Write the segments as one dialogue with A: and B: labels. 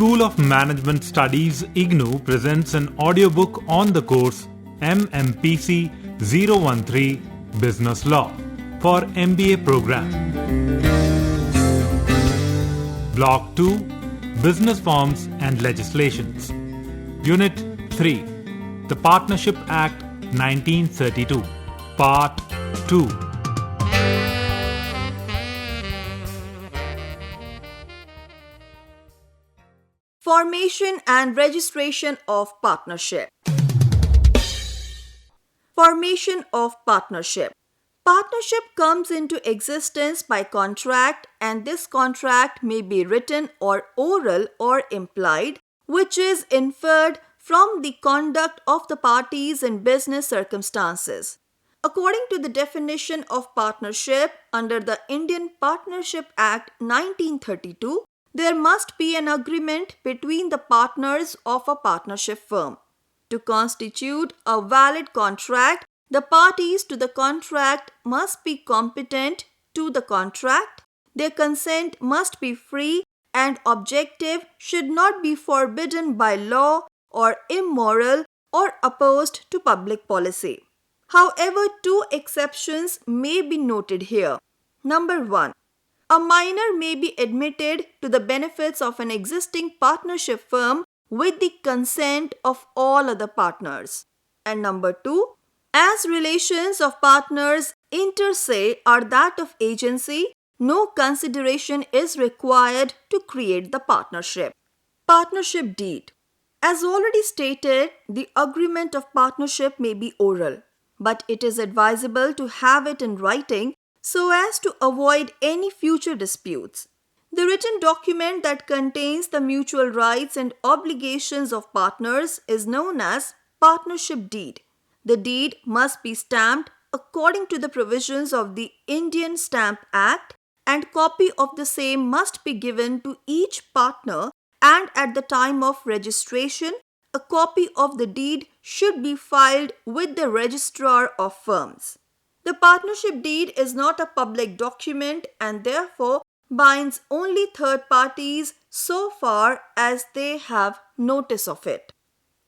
A: School of Management Studies IGNOU presents an audiobook on the course MMPC-013 Business Law for MBA program. Block 2 Business Forms and Legislations. Unit 3 The Partnership Act 1932 Part 2.
B: Formation and registration of partnership. Formation of partnership. Partnership comes into existence by contract, and this contract may be written or oral or implied, which is inferred from the conduct of the parties in business circumstances. According to the definition of partnership under the Indian Partnership Act 1932, there must be an agreement between the partners of a partnership firm. To constitute a valid contract, the parties to the contract must be competent to the contract, their consent must be free, and objective should not be forbidden by law or immoral or opposed to public policy. However, two exceptions may be noted here. Number 1. A minor may be admitted to the benefits of an existing partnership firm with the consent of all other partners. And number 2, as relations of partners inter se are that of agency, no consideration is required to create the partnership. Partnership deed. As already stated, the agreement of partnership may be oral, but it is advisable to have it in writing so as to avoid any future disputes. The written document that contains the mutual rights and obligations of partners is known as partnership deed. The deed must be stamped according to the provisions of the Indian Stamp Act, and copy of the same must be given to each partner, and at the time of registration, a copy of the deed should be filed with the registrar of firms. The partnership deed is not a public document and therefore binds only third parties so far as they have notice of it.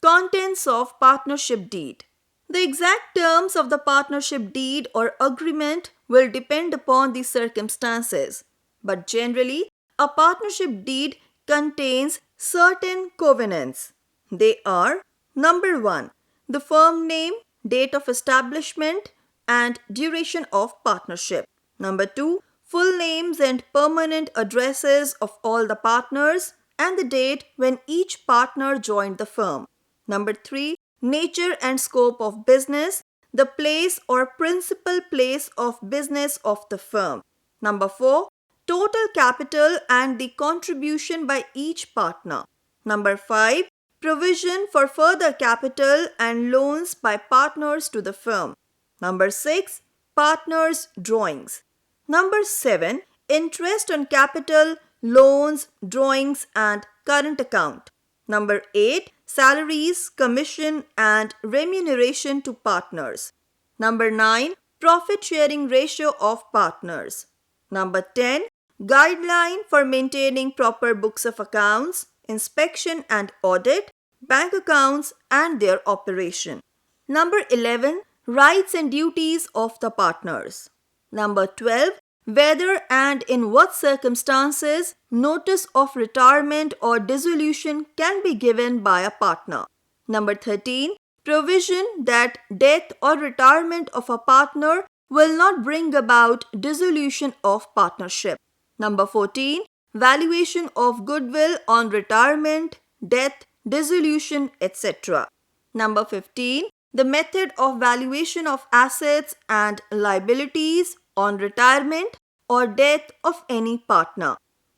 B: Contents of partnership deed. The exact terms of the partnership deed or agreement will depend upon the circumstances, but generally, a partnership deed contains certain covenants. They are: number 1, the firm name, date of establishment, and duration of partnership. Number 2, full names and permanent addresses of all the partners and the date when each partner joined the firm. Number 3, nature and scope of business, the place or principal place of business of the firm. Number 4, total capital and the contribution by each partner. Number 5, provision for further capital and loans by partners to the firm. Number 6, partners' drawings. Number 7, interest on capital, loans, drawings, and current account. Number 8, salaries, commission, and remuneration to partners. Number 9, profit sharing ratio of partners. Number 10, guideline for maintaining proper books of accounts, inspection and audit, bank accounts, and their operation. Number 11, rights and duties of the partners. Number 12, whether and in what circumstances notice of retirement or dissolution can be given by a partner. Number 13, provision that death or retirement of a partner will not bring about dissolution of partnership. Number 14, valuation of goodwill on retirement, death, dissolution, etc. Number 15, the method of valuation of assets and liabilities on retirement or death of any partner.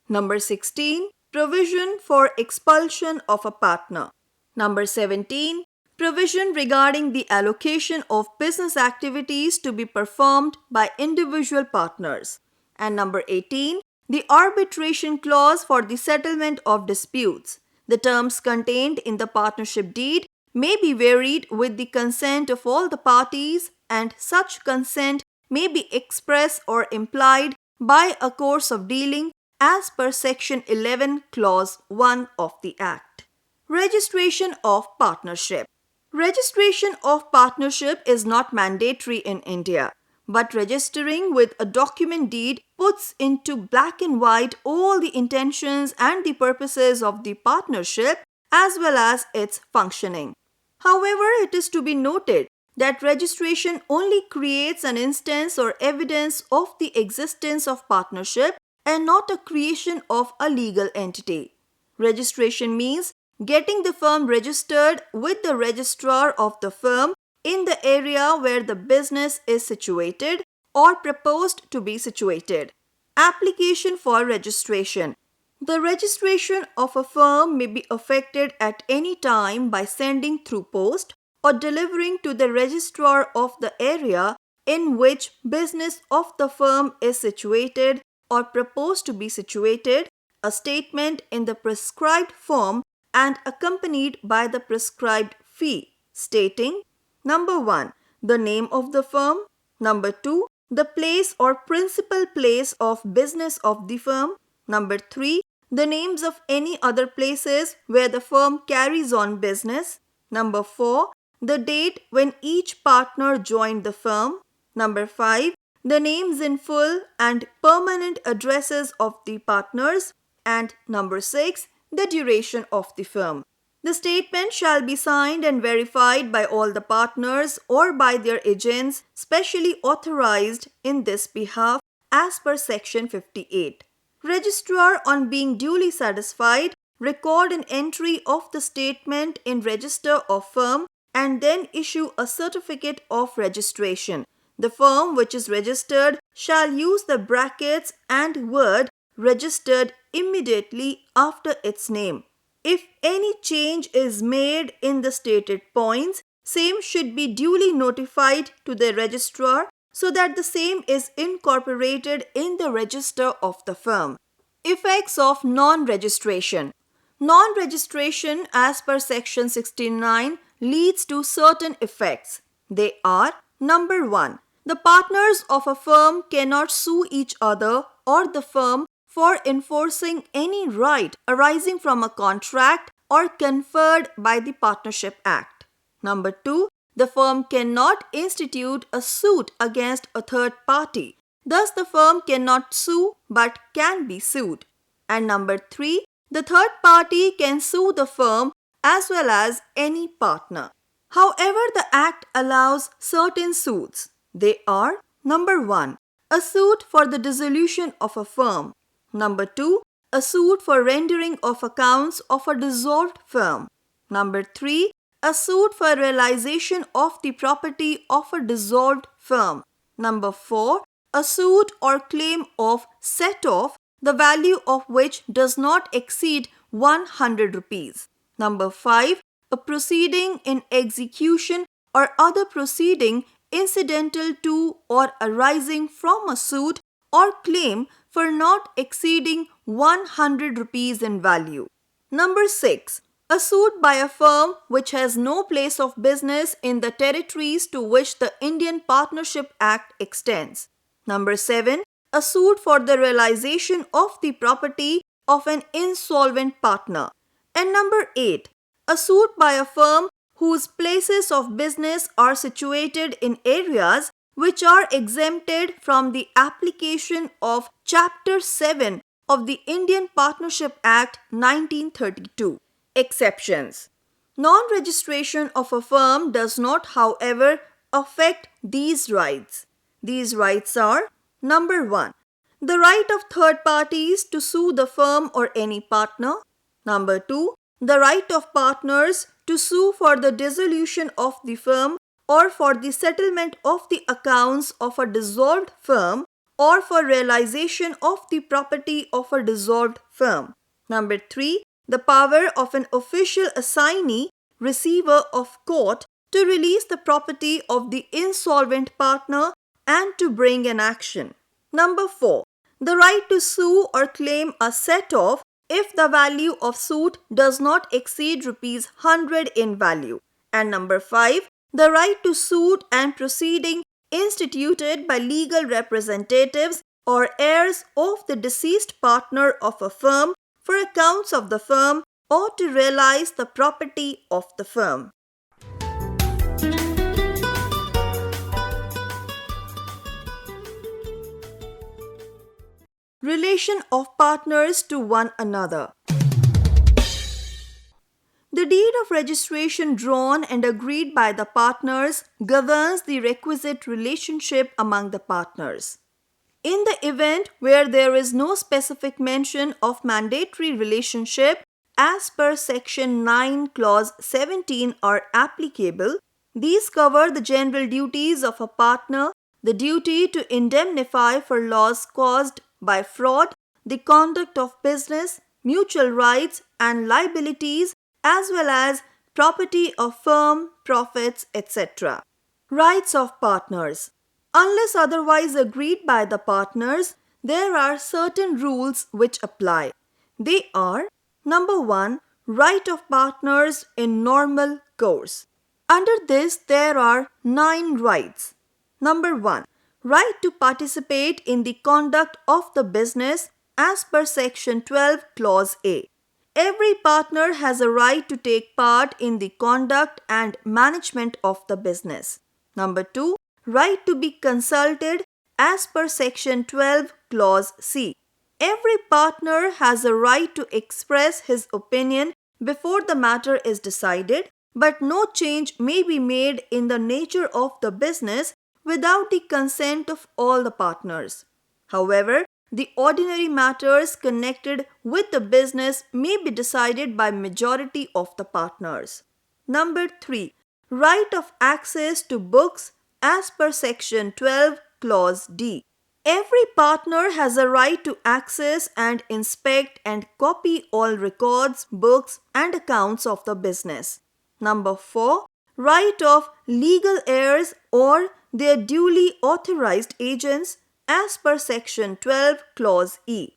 B: Number 16, provision for expulsion of a partner. Number 17, provision regarding the allocation of business activities to be performed by individual partners. And number 18, the arbitration clause for the settlement of disputes. The terms contained in the partnership deed may be varied with the consent of all the parties, and such consent may be express or implied by a course of dealing as per Section 11, Clause 1 of the Act. Registration of partnership. Registration of partnership is not mandatory in India, but registering with a document deed puts into black and white all the intentions and the purposes of the partnership as well as its functioning. However, it is to be noted that registration only creates an instance or evidence of the existence of partnership and not a creation of a legal entity. Registration means getting the firm registered with the registrar of the firm in the area where the business is situated or proposed to be situated. Application for registration. The registration of a firm may be effected at any time by sending through post or delivering to the registrar of the area in which business of the firm is situated or proposed to be situated a statement in the prescribed form and accompanied by the prescribed fee stating number 1. The name of the firm, number 2. The place or principal place of business of the firm, number 3. The names of any other places where the firm carries on business, number 4. The date when each partner joined the firm, number 5. The names in full and permanent addresses of the partners, and number 6. The duration of the firm. The statement shall be signed and verified by all the partners or by their agents specially authorized in this behalf as per Section 58. Registrar, on being duly satisfied, record an entry of the statement in Register of Firm and then issue a certificate of registration. The firm which is registered shall use the brackets and word registered immediately after its name. If any change is made in the stated points, same should be duly notified to the registrar so that the same is incorporated in the register of the firm. Effects of non-registration. Non-registration as per Section 69 leads to certain effects. They are number 1. The partners of a firm cannot sue each other or the firm for enforcing any right arising from a contract or conferred by the Partnership Act. Number 2. The firm cannot institute a suit against a third party. Thus, the firm cannot sue but can be sued. And number 3. The third party can sue the firm as well as any partner. However, the Act allows certain suits. They are number 1. A suit for the dissolution of a firm. Number 2. A suit for rendering of accounts of a dissolved firm. Number 3. A suit for realization of the property of a dissolved firm. Number 4. A suit or claim of set-off, the value of which does not exceed 100 rupees. Number 5. A proceeding in execution or other proceeding incidental to or arising from a suit or claim for not exceeding 100 rupees in value. Number 6. A suit by a firm which has no place of business in the territories to which the Indian Partnership Act extends. Number 7. A suit for the realization of the property of an insolvent partner. And number 8. A suit by a firm whose places of business are situated in areas which are exempted from the application of Chapter 7 of the Indian Partnership Act 1932. Exceptions. Non-registration of a firm does not, however, affect these rights. These rights are number 1. The right of third parties to sue the firm or any partner. Number 2. The right of partners to sue for the dissolution of the firm or for the settlement of the accounts of a dissolved firm or for realization of the property of a dissolved firm. Number 3. The power of an official assignee, receiver of court, to release the property of the insolvent partner and to bring an action. Number 4. The right to sue or claim a set-off if the value of suit does not exceed rupees 100 in value. And number 5. The right to suit and proceeding instituted by legal representatives or heirs of the deceased partner of a firm for accounts of the firm or to realize the property of the firm. Relation of partners to one another. The deed of registration drawn and agreed by the partners governs the requisite relationship among the partners. In the event where there is no specific mention of mandatory relationship as per Section 9 Clause 17 are applicable, these cover the general duties of a partner, the duty to indemnify for loss caused by fraud, the conduct of business, mutual rights and liabilities, as well as property of firm, profits, etc. Rights of partners. Unless otherwise agreed by the partners, there are certain rules which apply. They are: number 1, right of partners in normal course. Under this, there are 9 rights. Number 1, right to participate in the conduct of the business as per Section 12, Clause A. Every partner has a right to take part in the conduct and management of the business. Number 2, right to be consulted as per Section 12, Clause C. Every partner has a right to express his opinion before the matter is decided, but no change may be made in the nature of the business without the consent of all the partners. However, the ordinary matters connected with the business may be decided by majority of the partners. Number 3, right of access to books as per Section 12, Clause D. Every partner has a right to access and inspect and copy all records, books, and accounts of the business. Number 4, right of legal heirs or their duly authorized agents as per Section 12, Clause E.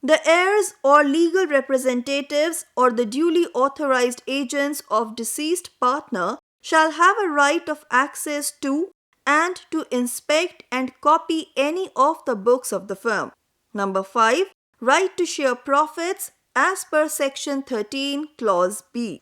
B: The heirs or legal representatives or the duly authorized agents of deceased partner shall have a right of access to and to inspect and copy any of the books of the firm. Number 5, right to share profits as per Section 13, Clause B.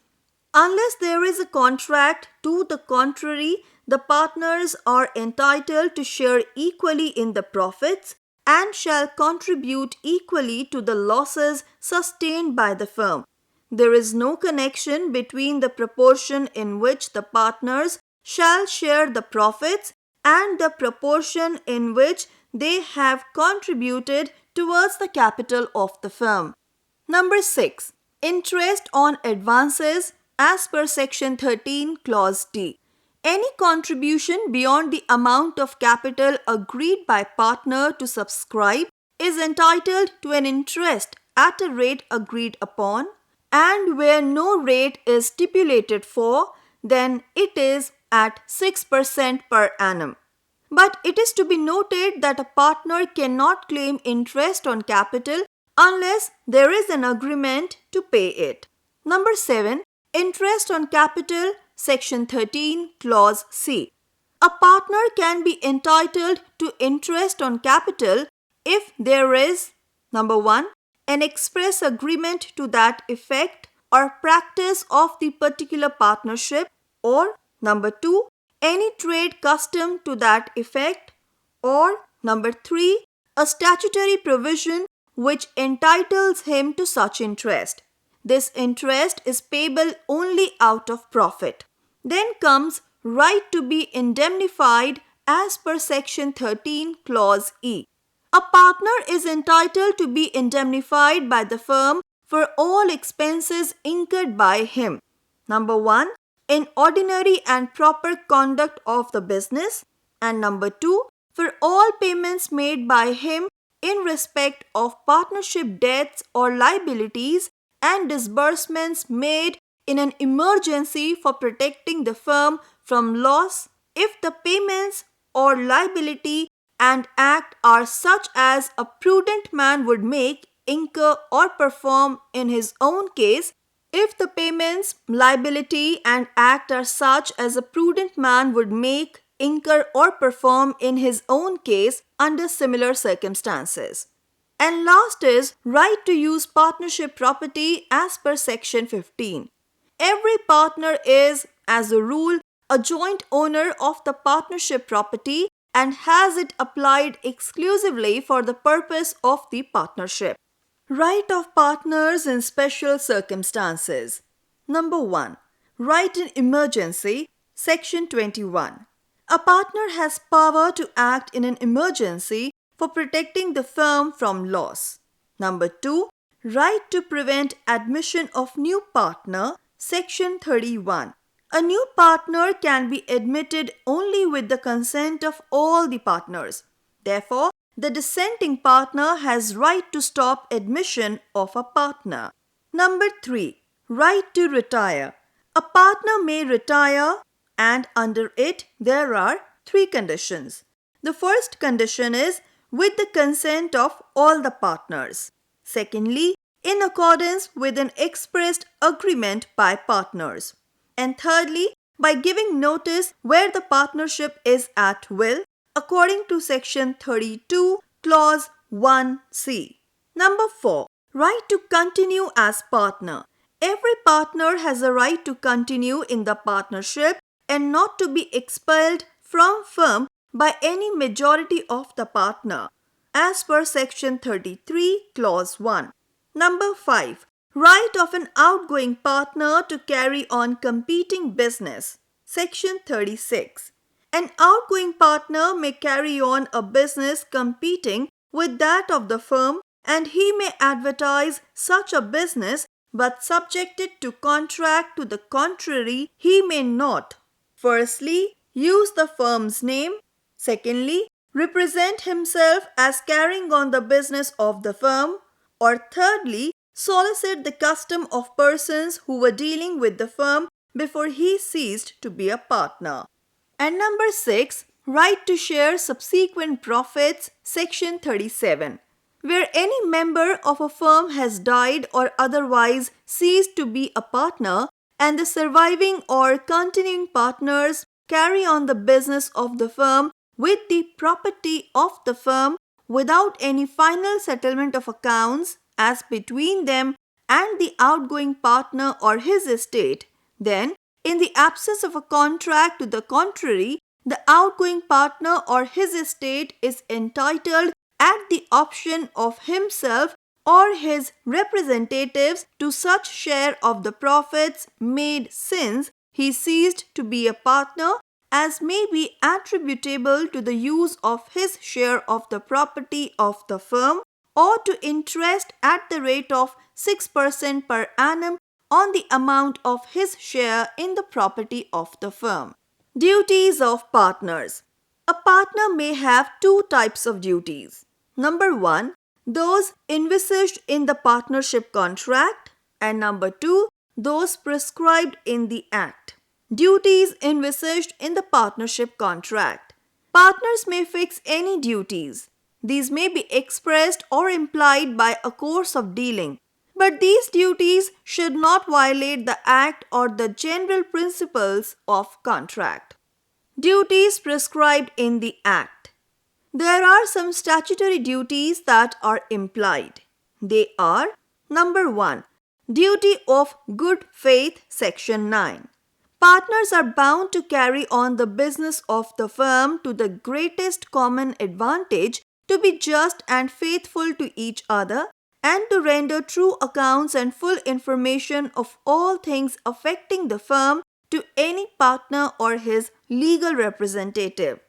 B: Unless there is a contract to the contrary, the partners are entitled to share equally in the profits and shall contribute equally to the losses sustained by the firm. There is no connection between the proportion in which the partners shall share the profits and the proportion in which they have contributed towards the capital of the firm. Number 6, interest on advances as per Section 13, Clause D. Any contribution beyond the amount of capital agreed by partner to subscribe is entitled to an interest at a rate agreed upon, and where no rate is stipulated for, then it is at 6% per annum. But it is to be noted that a partner cannot claim interest on capital unless there is an agreement to pay it. Number 7, interest on capital, Section 13, Clause C. A partner can be entitled to interest on capital if there is: number 1, an express agreement to that effect or practice of the particular partnership, or number 2, any trade custom to that effect, or number 3, a statutory provision which entitles him to such interest. This interest is payable only out of profit. Then comes right to be indemnified as per Section 13, Clause E. A partner is entitled to be indemnified by the firm for all expenses incurred by him. Number 1, in ordinary and proper conduct of the business, and number 2, for all payments made by him in respect of partnership debts or liabilities and disbursements made in an emergency for protecting the firm from loss if the payments or liability and act are such as a prudent man would make, incur or perform in his own case. If the payments, liability and act are such as a prudent man would make, incur or perform in his own case under similar circumstances. And last is right to use partnership property as per Section 15. Every partner is, as a rule, a joint owner of the partnership property and has it applied exclusively for the purpose of the partnership. Right of partners in special circumstances. Number 1. Right in emergency, Section 21. A partner has power to act in an emergency for protecting the firm from loss. Number 2. Right to prevent admission of new partner, Section 31. A new partner can be admitted only with the consent of all the partners. Therefore, the dissenting partner has right to stop admission of a partner. Number 3. Right to retire. A partner may retire and under it there are 3 conditions. The first condition is with the consent of all the partners. Secondly, in accordance with an expressed agreement by partners. And thirdly, by giving notice where the partnership is at will according to Section 32, Clause 1C. Number 4. Right to continue as partner. Every partner has a right to continue in the partnership and not to be expelled from firm by any majority of the partner, as per Section 33, Clause 1. Number 5. Right of an outgoing partner to carry on competing business, Section 36. An outgoing partner may carry on a business competing with that of the firm and he may advertise such a business but subjected to contract to the contrary he may not. Firstly, use the firm's name. Secondly, represent himself as carrying on the business of the firm. Or thirdly, solicit the custom of persons who were dealing with the firm before he ceased to be a partner. And number 6, right to share subsequent profits, Section 37. Where any member of a firm has died or otherwise ceased to be a partner, and the surviving or continuing partners carry on the business of the firm with the property of the firm without any final settlement of accounts as between them and the outgoing partner or his estate, then, in the absence of a contract to the contrary, the outgoing partner or his estate is entitled at the option of himself or his representatives to such share of the profits made since he ceased to be a partner as may be attributable to the use of his share of the property of the firm or to interest at the rate of 6% per annum on the amount of his share in the property of the firm. Duties of partners. A partner may have 2 types of duties. Number 1, those envisaged in the partnership contract, and number 2, those prescribed in the Act. Duties envisaged in the partnership contract. Partners may fix any duties. These may be expressed or implied by a course of dealing, but these duties should not violate the Act or the general principles of contract. Duties prescribed in the Act. There are some statutory duties that are implied. They are: number 1, duty of good faith, Section 9. Partners are bound to carry on the business of the firm to the greatest common advantage, to be just and faithful to each other, and to render true accounts and full information of all things affecting the firm to any partner or his legal representative.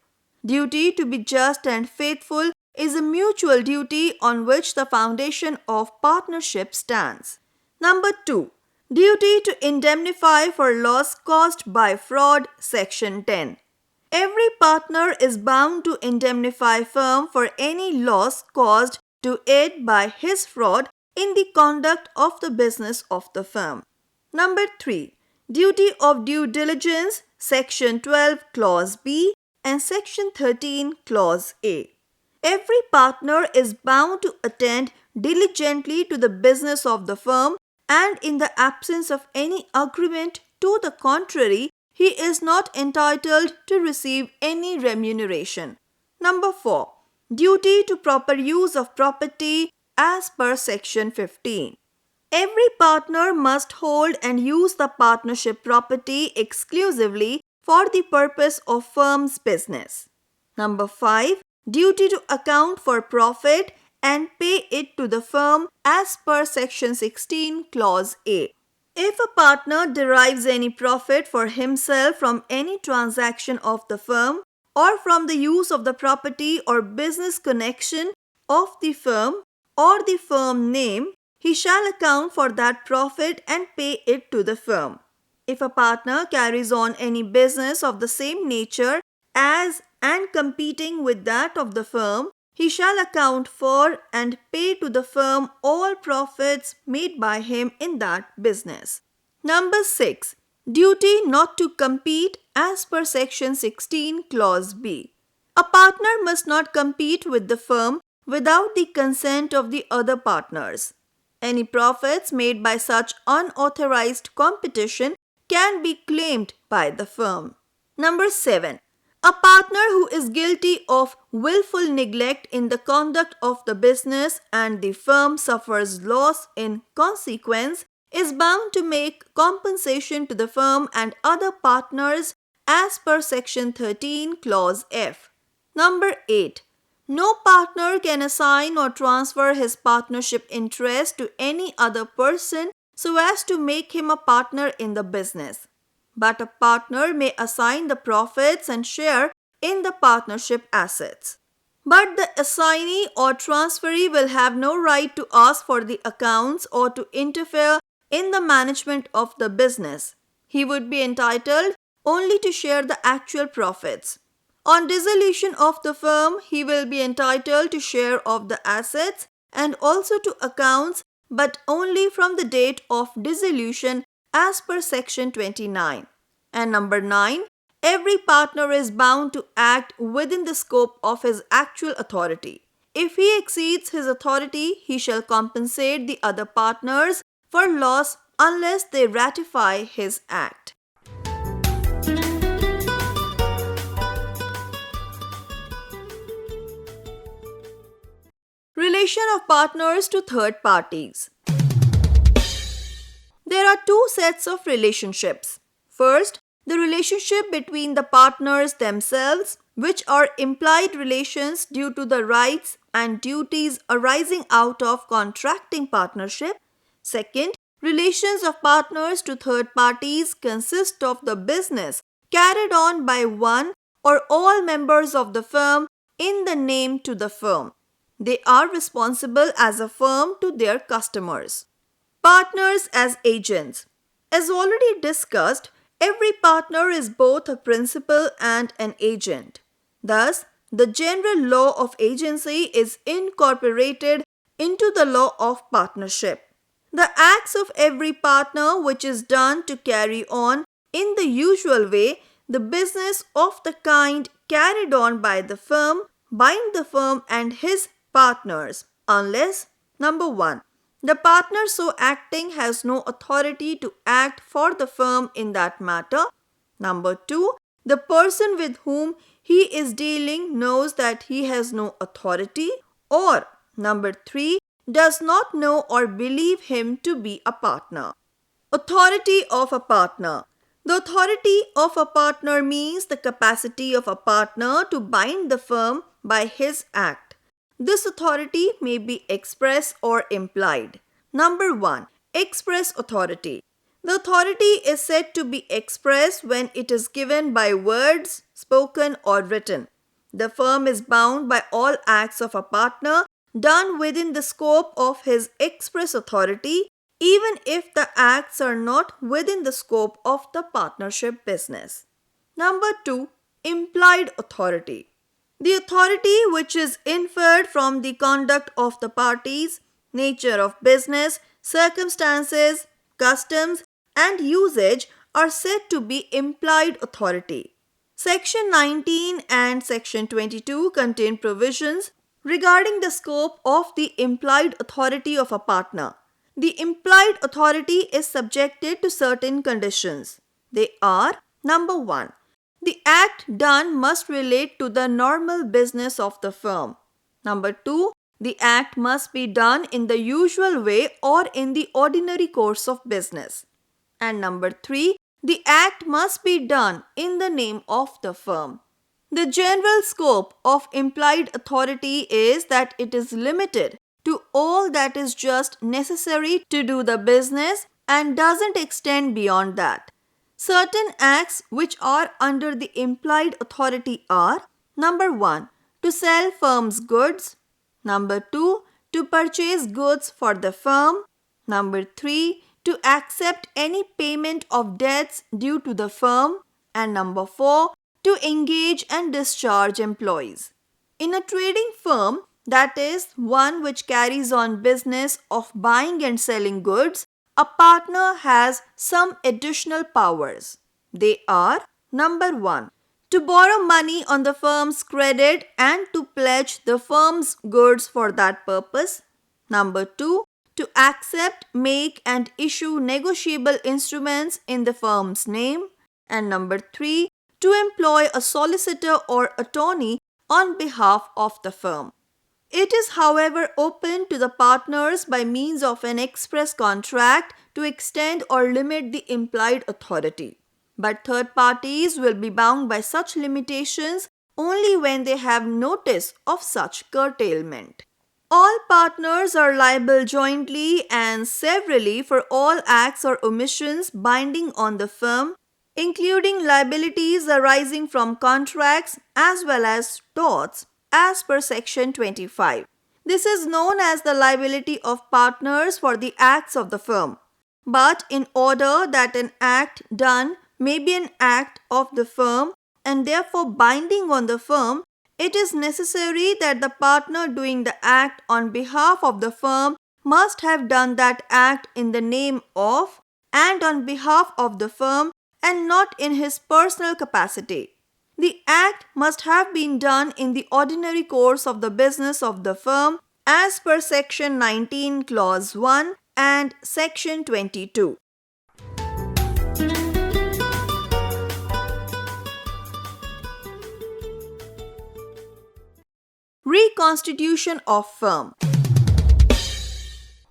B: Duty to be just and faithful is a mutual duty on which the foundation of partnership stands. Number 2, duty to indemnify for loss caused by fraud, Section 10. Every partner is bound to indemnify firm for any loss caused to it by his fraud in the conduct of the business of the firm. Number 3, duty of due diligence, Section 12, Clause B and Section 13, Clause A. Every partner is bound to attend diligently to the business of the firm, and in the absence of any agreement to the contrary, he is not entitled to receive any remuneration. Number 4. Duty to proper use of property as per Section 15. Every partner must hold and use the partnership property exclusively for the purpose of firm's business. Number 5. Duty to account for profit and pay it to the firm as per Section 16, Clause A. If a partner derives any profit for himself from any transaction of the firm or from the use of the property or business connection of the firm or the firm name, he shall account for that profit and pay it to the firm. If a partner carries on any business of the same nature as and competing with that of the firm, he shall account for and pay to the firm all profits made by him in that business. Number 6. Duty not to compete as per Section 16, Clause B. A partner must not compete with the firm without the consent of the other partners. Any profits made by such unauthorized competition can be claimed by the firm. Number 7. A partner who is guilty of willful neglect in the conduct of the business and the firm suffers loss in consequence is bound to make compensation to the firm and other partners as per Section 13, Clause F. Number 8. No partner can assign or transfer his partnership interest to any other person so as to make him a partner in the business. But a partner may assign the profits and share in the partnership assets. But the assignee or transferee will have no right to ask for the accounts or to interfere in the management of the business. He would be entitled only to share the actual profits. On dissolution of the firm, he will be entitled to share of the assets and also to accounts, but only from the date of dissolution as per Section 29. And number 9, every partner is bound to act within the scope of his actual authority. If he exceeds his authority, he shall compensate the other partners for loss unless they ratify his act. Relation of partners to third parties. There are two sets of relationships. First, the relationship between the partners themselves, which are implied relations due to the rights and duties arising out of contracting partnership. Second, relations of partners to third parties consist of the business carried on by one or all members of the firm in the name to the firm. They are responsible as a firm to their customers. Partners as agents. As already discussed, every partner is both a principal and an agent. Thus, the general law of agency is incorporated into the law of partnership. The acts of every partner which is done to carry on in the usual way the business of the kind carried on by the firm bind the firm and his partners unless number 1. The partner so acting has no authority to act for the firm in that matter. Number 2. The person with whom he is dealing knows that he has no authority, or number 3. Does not know or believe him to be a partner. Authority of a partner. The authority of a partner means the capacity of a partner to bind the firm by his act. This authority may be express or implied. Number 1. Express authority. The authority is said to be express when it is given by words, spoken or written. The firm is bound by all acts of a partner done within the scope of his express authority, even if the acts are not within the scope of the partnership business. Number 2. Implied authority. The authority which is inferred from the conduct of the parties, nature of business, circumstances, customs, and usage are said to be implied authority. Section 19 and Section 22 contain provisions regarding the scope of the implied authority of a partner. The implied authority is subjected to certain conditions. They are: Number 1. The act done must relate to the normal business of the firm. Number 2. The act must be done in the usual way or in the ordinary course of business. And number 3. The act must be done in the name of the firm. The general scope of implied authority is that it is limited to all that is just necessary to do the business and doesn't extend beyond that. Certain acts which are under the implied authority are: number 1. To sell firm's goods. Number 2. To purchase goods for the firm. Number 3. To accept any payment of debts due to the firm. And number 4. To engage and discharge employees. In a trading firm, that is, one which carries on business of buying and selling goods, a partner has some additional powers. They are: number 1. To borrow money on the firm's credit and to pledge the firm's goods for that purpose. Number 2. To accept, make and issue negotiable instruments in the firm's name. And number 3. To employ a solicitor or attorney on behalf of the firm. It is, however, open to the partners by means of an express contract to extend or limit the implied authority. But third parties will be bound by such limitations only when they have notice of such curtailment. All partners are liable jointly and severally for all acts or omissions binding on the firm, including liabilities arising from contracts as well as torts, as per Section 25. This is known as the liability of partners for the acts of the firm. But in order that an act done may be an act of the firm and therefore binding on the firm, it is necessary that the partner doing the act on behalf of the firm must have done that act in the name of and on behalf of the firm and not in his personal capacity. The act must have been done in the ordinary course of the business of the firm as per Section 19 Clause 1 and Section 22. Reconstitution of firm.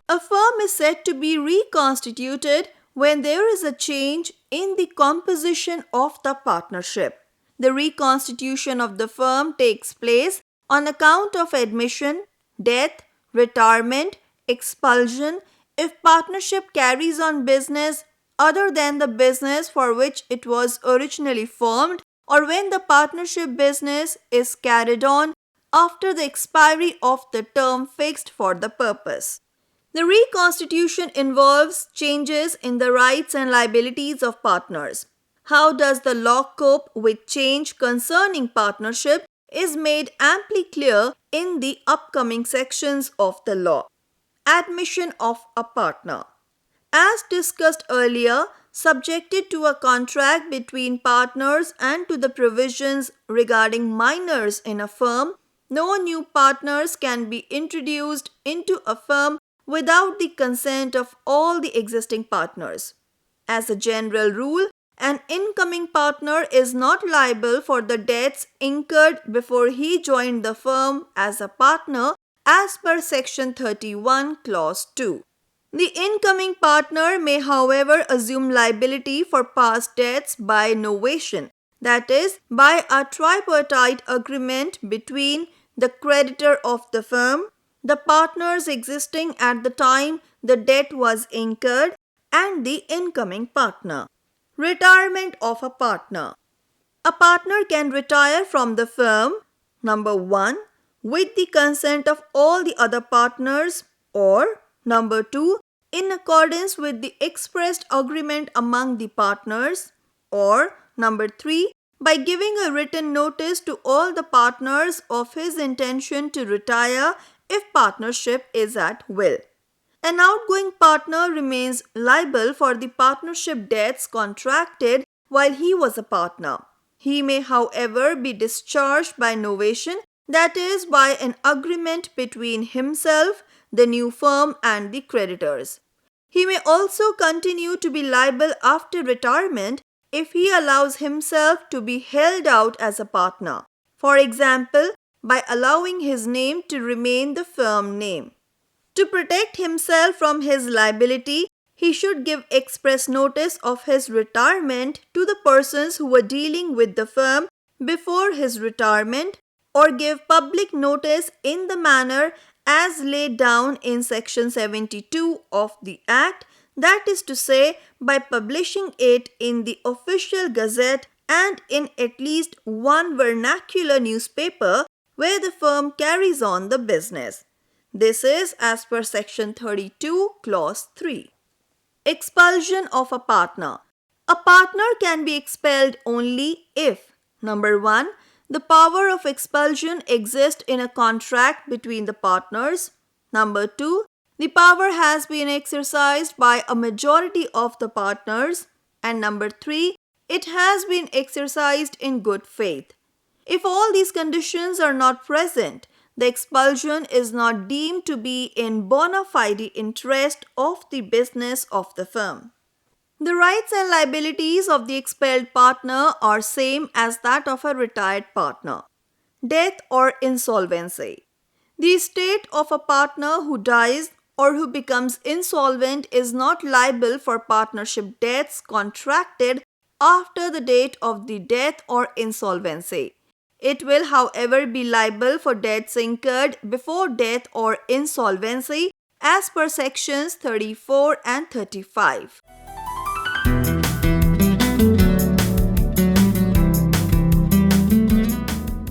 B: A firm is said to be reconstituted when there is a change in the composition of the partnership. The reconstitution of the firm takes place on account of admission, death, retirement, expulsion, if partnership carries on business other than the business for which it was originally formed, or when the partnership business is carried on after the expiry of the term fixed for the purpose. The reconstitution involves changes in the rights and liabilities of partners. How does the law cope with change concerning partnership is made amply clear in the upcoming sections of the law. Admission of a partner. As discussed earlier, subjected to a contract between partners and to the provisions regarding minors in a firm, no new partners can be introduced into a firm without the consent of all the existing partners. As a general rule, an incoming partner is not liable for the debts incurred before he joined the firm as a partner as per Section 31 Clause 2. The incoming partner may, however, assume liability for past debts by novation, that is, by a tripartite agreement between the creditor of the firm, the partners existing at the time the debt was incurred, and the incoming partner. Retirement of a partner. A partner can retire from the firm, number 1, with the consent of all the other partners, or number 2, in accordance with the expressed agreement among the partners, or number 3, by giving a written notice to all the partners of his intention to retire if partnership is at will. An outgoing partner remains liable for the partnership debts contracted while he was a partner. He may, however, be discharged by novation, that is, by an agreement between himself, the new firm, and the creditors. He may also continue to be liable after retirement if he allows himself to be held out as a partner. For example, by allowing his name to remain the firm name. To protect himself from his liability, he should give express notice of his retirement to the persons who were dealing with the firm before his retirement, or give public notice in the manner as laid down in Section 72 of the Act, that is to say, by publishing it in the official gazette and in at least one vernacular newspaper where the firm carries on the business. This is as per Section 32, Clause 3. Expulsion of a partner. A partner can be expelled only if: Number 1. The power of expulsion exists in a contract between the partners. Number 2. The power has been exercised by a majority of the partners. And number 3. It has been exercised in good faith. If all these conditions are not present, the expulsion is not deemed to be in bona fide interest of the business of the firm. The rights and liabilities of the expelled partner are same as that of a retired partner. Death or insolvency. The estate of a partner who dies or who becomes insolvent is not liable for partnership debts contracted after the date of the death or insolvency. It will, however, be liable for debts incurred before death or insolvency as per Sections 34 and 35.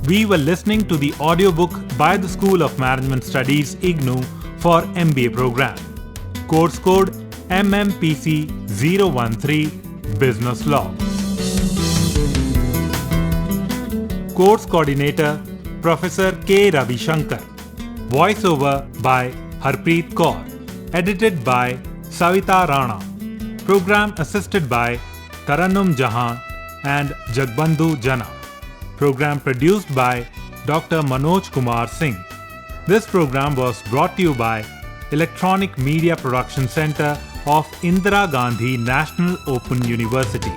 A: We were listening to the audiobook by the School of Management Studies IGNOU for MBA program. Course code MMPC-013 Business Law. Course coordinator Professor K. Ravi Shankar. Voiceover by Harpreet Kaur. Edited by Savita Rana. Program assisted by Tarannum Jahan and Jagbandhu Jana. Program produced by Dr. Manoj Kumar Singh. This program was brought to you by Electronic Media Production Center of Indira Gandhi National Open University.